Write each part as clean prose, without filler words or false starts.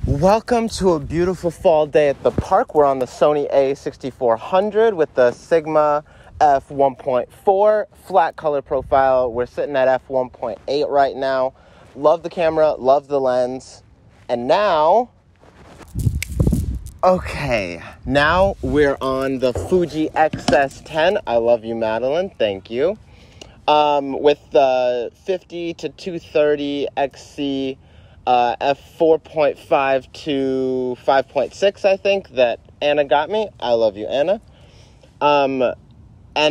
Welcome to a beautiful fall day at the park. We're on the Sony a6400 with the Sigma f1.4 flat color profile. We're sitting at f1.8 right now. Love the camera, love the lens. And now we're on the Fuji XS-10. I love you, Madeline. Thank you. With the 50 to 230 XC f4.5 to 5.6, I think, that Anna got me. I love you, Anna. And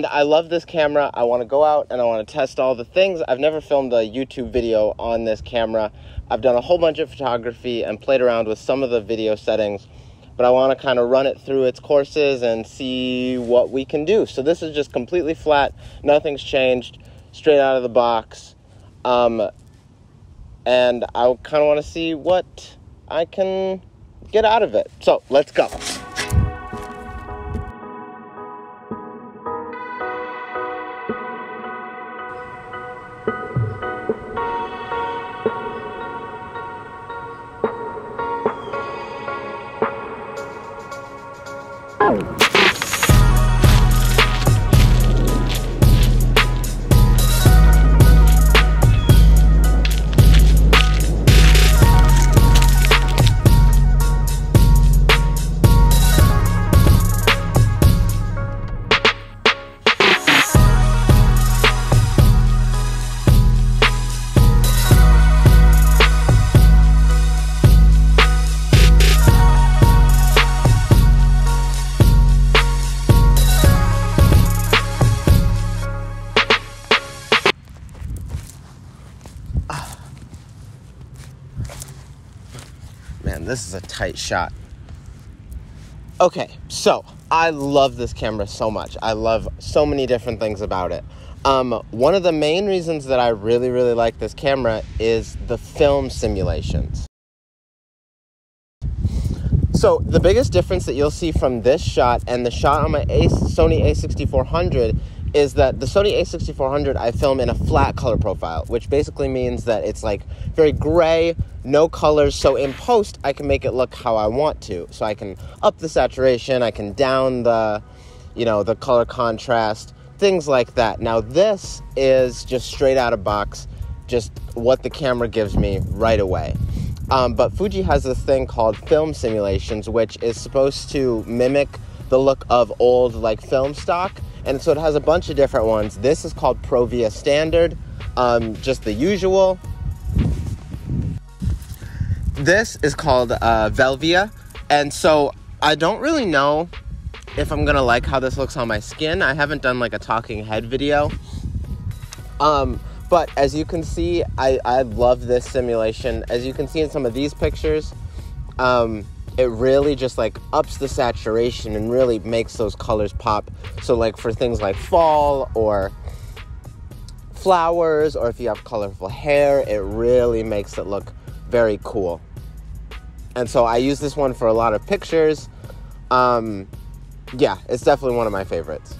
I love this camera. I want to go out and I want to test all the things. I've never filmed a YouTube video on this camera. I've done a whole bunch of photography and played around with some of the video settings, but I want to kind of run it through its courses and see what we can do. So this is just completely flat. Nothing's changed. Straight out of the box. And I kind of want to see what I can get out of it. So, let's go. Man, this is a tight shot. Okay, so I love this camera so much. I love so many different things about it. One of the main reasons that I really like this camera is the film simulations. So the biggest difference that you'll see from this shot and the shot on my Sony a6400 is that the Sony a6400 I film in a flat color profile, which basically means that it's like very gray, no colors, so in post I can make it look how I want to. So I can up the saturation, I can down the, the color contrast, things like that. Now this is just straight out of box, just what the camera gives me right away. But Fuji has this thing called film simulations, which is supposed to mimic the look of old film stock. And so it has a bunch of different ones. This is called Provia Standard, just the usual. This is called Velvia. And so I don't really know if I'm gonna like how this looks on my skin. I haven't done a talking head video. But as you can see, I love this simulation. As you can see in some of these pictures, it really just ups the saturation and really makes those colors pop. So for things like fall or flowers, or if you have colorful hair, it really makes it look very cool. And so I use this one for a lot of pictures. Yeah, it's definitely one of my favorites.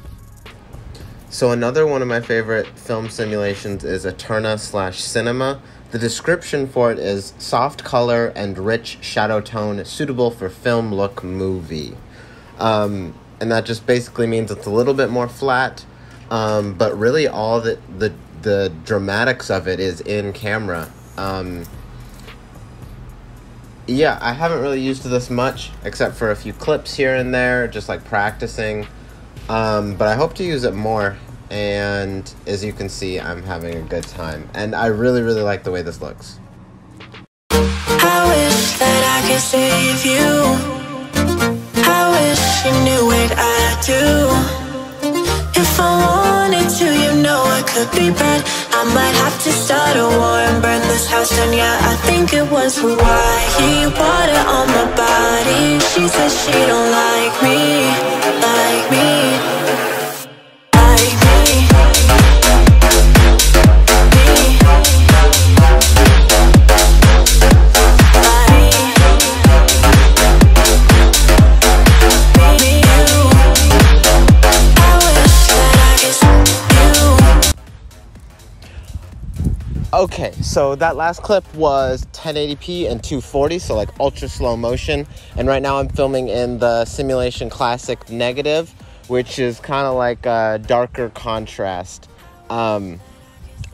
So another one of my favorite film simulations is Eterna/Cinema. The description for it is soft color and rich shadow tone suitable for film look movie. And that just basically means it's a little bit more flat, but really all the dramatics of it is in camera. Yeah, I haven't really used this much, except for a few clips here and there, just practicing. But I hope to use it more, and as you can see, I'm having a good time. And I really like the way this looks. I wish that I could save you. I wish you knew what I do. If I wanted to, I could be bad. I might have to start a war and burn this house down. Yeah, I think it was Hawaii. Water on my body. She says she don't like me, like me. Okay, so that last clip was 1080p and 240, so like ultra slow motion. And right now I'm filming in the Simulation Classic Negative, which is kind of like a darker contrast. I don't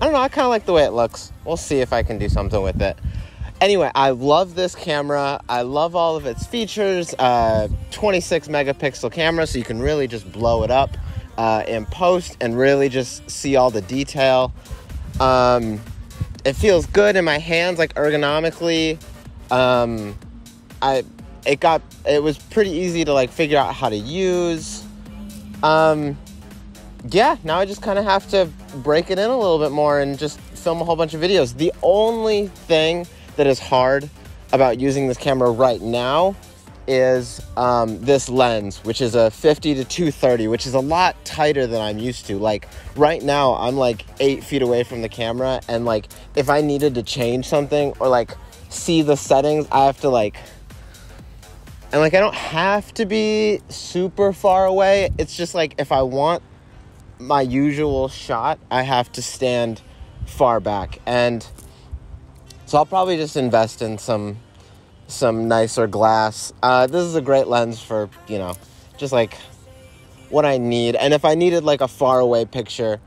know, I kind of like the way it looks. We'll see if I can do something with it. Anyway, I love this camera. I love all of its features. 26 megapixel camera, so you can really just blow it up in post and really just see all the detail. It feels good in my hands, like ergonomically. It was pretty easy to like figure out how to use. Yeah, now I just kind of have to break it in a little bit more and just film a whole bunch of videos. The only thing that is hard about using this camera right now is this lens, which is a 50 to 230, which is a lot tighter than I'm used to. Like right now I'm like 8 feet away from the camera, and like if I needed to change something or like see the settings, I have to like, and like I don't have to be super far away. It's just like if I want my usual shot, I have to stand far back. And so I'll probably just invest in some nicer glass. This is a great lens for, you know, just like what I need. And if I needed like a far away picture,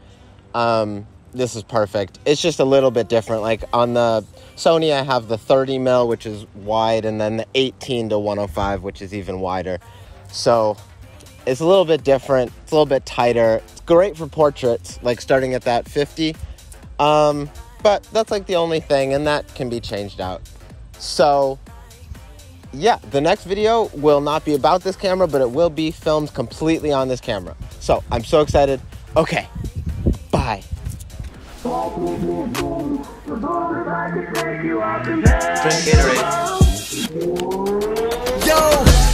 this is perfect. It's just a little bit different. Like on the Sony, I have the 30mm, which is wide, and then the 18 to 105, which is even wider. So it's a little bit different. It's a little bit tighter. It's great for portraits, like starting at that 50. But that's like the only thing, and that can be changed out. So yeah, the next video will not be about this camera, but it will be filmed completely on this camera. So I'm so excited. Okay, bye. Yo,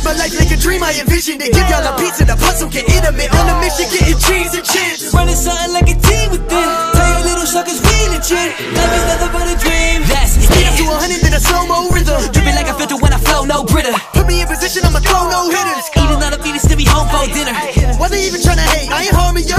my life like a dream I envisioned it. Give y'all a piece of the puzzle, get intimate. On a mission, getting cheese and chips. Running something like a team within. Tell you little suckers we legit. Life is nothing but a dream. That's it. Speed up to 100 in a slow-mo rhythm. Dripping like a filter when I flow, no britter. Put me in position, I'ma throw no hitters. Eating all the feet, still be home for dinner. Why they even tryna hate? I ain't harming you.